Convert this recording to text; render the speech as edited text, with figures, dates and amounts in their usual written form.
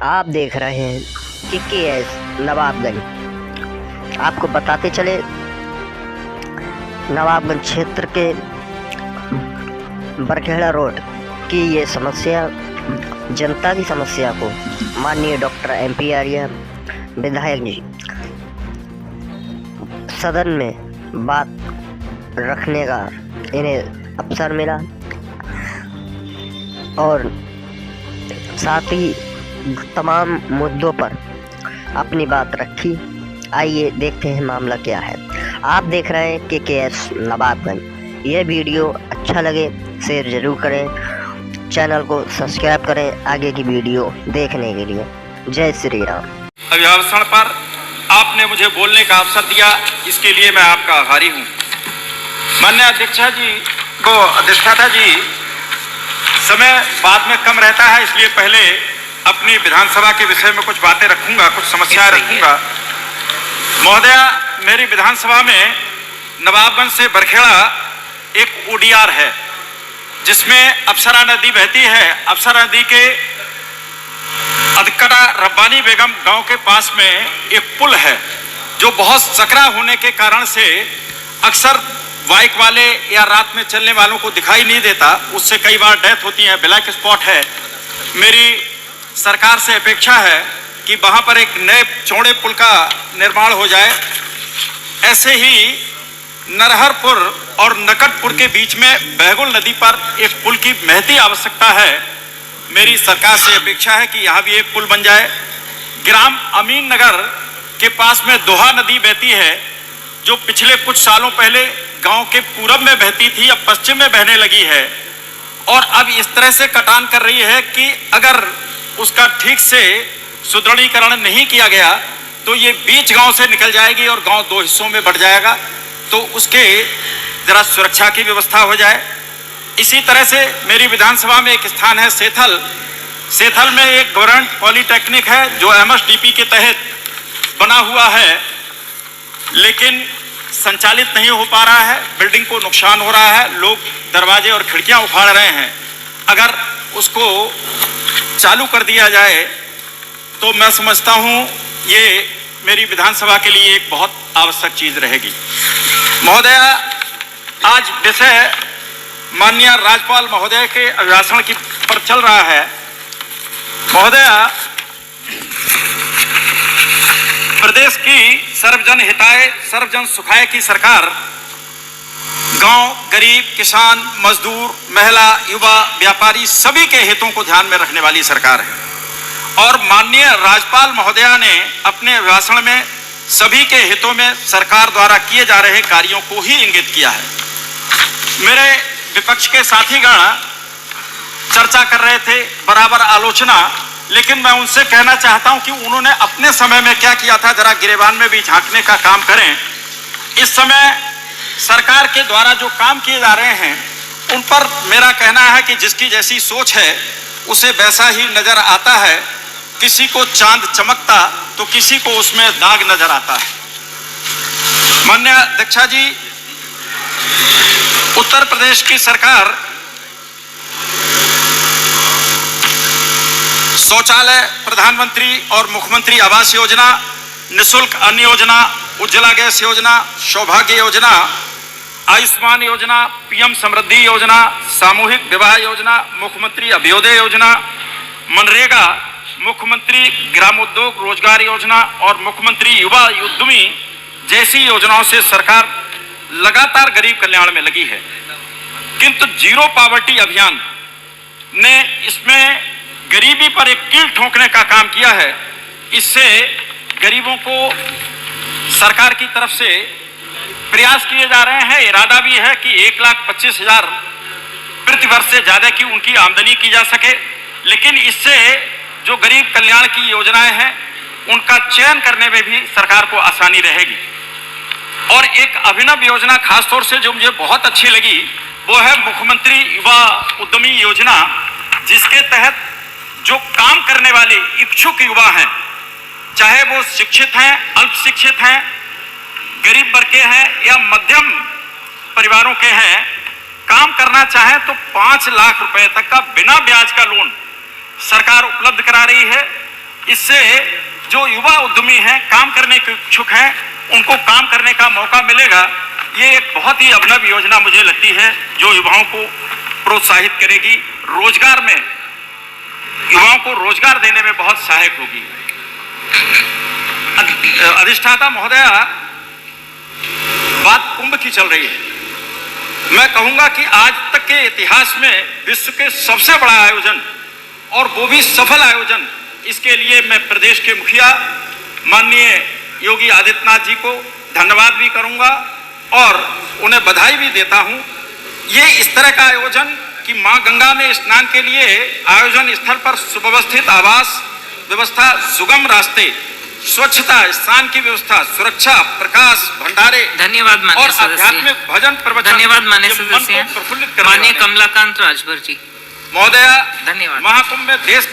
आप देख रहे हैं KKS नवाबगंज। आपको बताते चले, नवाबगंज क्षेत्र के बरखेड़ा रोड की ये समस्या, जनता की समस्या को माननीय डॉक्टर MP आर्य विधायक जी सदन में बात रखने का इन्हें अवसर मिला और साथ ही तमाम मुद्दों पर अपनी बात रखी। आइए देखते हैं मामला क्या है। आप देख रहे हैं KKS नवाबगंज। यह वीडियो अच्छा लगे शेयर जरूर करें, चैनल को सब्सक्राइब करें आगे की वीडियो देखने के लिए। जय श्री राम। अभिभाषण पर आपने मुझे बोलने का अवसर दिया, इसके लिए मैं आपका आभारी हूँ। माननीय अधिष्ठाता जी, समय बाद में कम रहता है, इसलिए पहले अपनी विधानसभा के विषय में कुछ बातें रखूंगा, कुछ समस्याएं रखूंगा। महोदया, मेरी विधानसभा में नवाबगंज से बरखेड़ा एक ODR है जिसमें अप्सरा नदी बहती है। अप्सरा नदी के अधकड़ा रब्बानी बेगम गांव के पास में एक पुल है जो बहुत सकरा होने के कारण से अक्सर बाइक वाले या रात में चलने वालों को दिखाई नहीं देता, उससे कई बार डेथ होती है, ब्लैक स्पॉट है। मेरी सरकार से अपेक्षा है कि वहां पर एक नए चौड़े पुल का निर्माण हो जाए। ऐसे ही नरहरपुर और नकटपुर के बीच में बहगुल नदी पर एक पुल की महती आवश्यकता है। मेरी सरकार से अपेक्षा है कि यहाँ भी एक पुल बन जाए। ग्राम अमीन नगर के पास में दोहा नदी बहती है जो पिछले कुछ सालों पहले गांव के पूरब में बहती थी, अब पश्चिम में बहने लगी है और अब इस तरह से कटान कर रही है कि अगर उसका ठीक से सुदृढ़ीकरण नहीं किया गया तो ये बीच गांव से निकल जाएगी और गांव दो हिस्सों में बढ़ जाएगा, तो उसके जरा सुरक्षा की व्यवस्था हो जाए। इसी तरह से मेरी विधानसभा में एक स्थान है सेथल। सेथल में एक गवर्नमेंट पॉलिटेक्निक है जो MSDP के तहत बना हुआ है, लेकिन संचालित नहीं हो पा रहा है, बिल्डिंग को नुकसान हो रहा है, लोग दरवाजे और खिड़कियां उखाड़ रहे हैं। अगर उसको चालू कर दिया जाए तो मैं समझता हूं ये मेरी विधानसभा के लिए एक बहुत आवश्यक चीज रहेगी। महोदया, आज विषय माननीय राज्यपाल महोदय के अभिभाषण की पर चल रहा है। महोदया, प्रदेश की सर्वजन हिताय सर्वजन सुखाय की सरकार गांव, गरीब, किसान, मजदूर, महिला, युवा, व्यापारी सभी के हितों को ध्यान में रखने वाली सरकार है और माननीय राज्यपाल महोदया ने अपने भाषण में सभी के हितों में सरकार द्वारा किए जा रहे कार्यों को ही इंगित किया है। मेरे विपक्ष के साथीगण चर्चा कर रहे थे, बराबर आलोचना, लेकिन मैं उनसे कहना चाहता हूं कि उन्होंने अपने समय में क्या किया था, जरा गिरेबान में भी झांकने का काम करें। इस समय सरकार के द्वारा जो काम किए जा रहे हैं उन पर मेरा कहना है कि जिसकी जैसी सोच है उसे वैसा ही नजर आता है। किसी को चांद चमकता तो किसी को उसमें दाग नजर आता है। माननीय अध्यक्षा जी, उत्तर प्रदेश की सरकार शौचालय, प्रधानमंत्री और मुख्यमंत्री आवास योजना, निःशुल्क अन्न योजना, उज्ज्वला गैस योजना, सौभाग्य योजना, आयुष्मान योजना, PM समृद्धि योजना, सामूहिक विवाह योजना, मुख्यमंत्री अभ्युदय योजना, मनरेगा, मुख्यमंत्री ग्रामोद्योग रोजगार योजना और मुख्यमंत्री युवा उद्यमी जैसी योजनाओं से सरकार लगातार गरीब कल्याण में लगी है। किंतु जीरो पॉवर्टी अभियान ने इसमें गरीबी पर एक कील ठोकने का काम किया है। इससे गरीबों को सरकार की तरफ से प्रयास किए जा रहे हैं, इरादा भी है कि 1,25,000 प्रति वर्ष से ज्यादा की उनकी आमदनी की जा सके, लेकिन इससे जो गरीब कल्याण की योजनाएं हैं उनका चयन करने में भी सरकार को आसानी रहेगी। और एक अभिनव योजना खासतौर से जो मुझे बहुत अच्छी लगी वो है मुख्यमंत्री युवा उद्यमी योजना, जिसके तहत जो काम करने वाले इच्छुक युवा हैं, चाहे वो शिक्षित हैं, अल्प शिक्षित हैं, गरीब वर्ग के हैं या मध्यम परिवारों के हैं, काम करना चाहें तो 5 लाख रुपए तक का बिना ब्याज का लोन सरकार उपलब्ध करा रही है। इससे जो युवा उद्यमी हैं, काम करने के इच्छुक हैं, उनको काम करने का मौका मिलेगा। ये एक बहुत ही अभिनव योजना मुझे लगती है जो युवाओं को प्रोत्साहित करेगी, रोजगार में युवाओं को रोजगार देने में बहुत सहायक होगी। अधिष्ठाता महोदया, बात कुंभ की चल रही है। मैं कहूंगा कि आज तक के इतिहास में विश्व के सबसे बड़ा आयोजन और वो भी सफल आयोजन, इसके लिए मैं प्रदेश के मुखिया माननीय योगी आदित्यनाथ जी को धन्यवाद भी करूंगा और उन्हें बधाई भी देता हूं। ये इस तरह का आयोजन कि मां गंगा में स्नान के लिए आयोजन स्थल पर सुव्यवस्थित आवास व्यवस्था, सुगम रास्ते, स्वच्छता, स्नान की व्यवस्था, सुरक्षा, प्रकाश, भंडारे, धन्यवाद माननीय और आध्यात्मिक भजन प्रवचन। धन्यवाद माननीय सदस्य माननीय कमलाकांत राजभर जी। महोदया, धन्यवाद। महाकुंभ में देश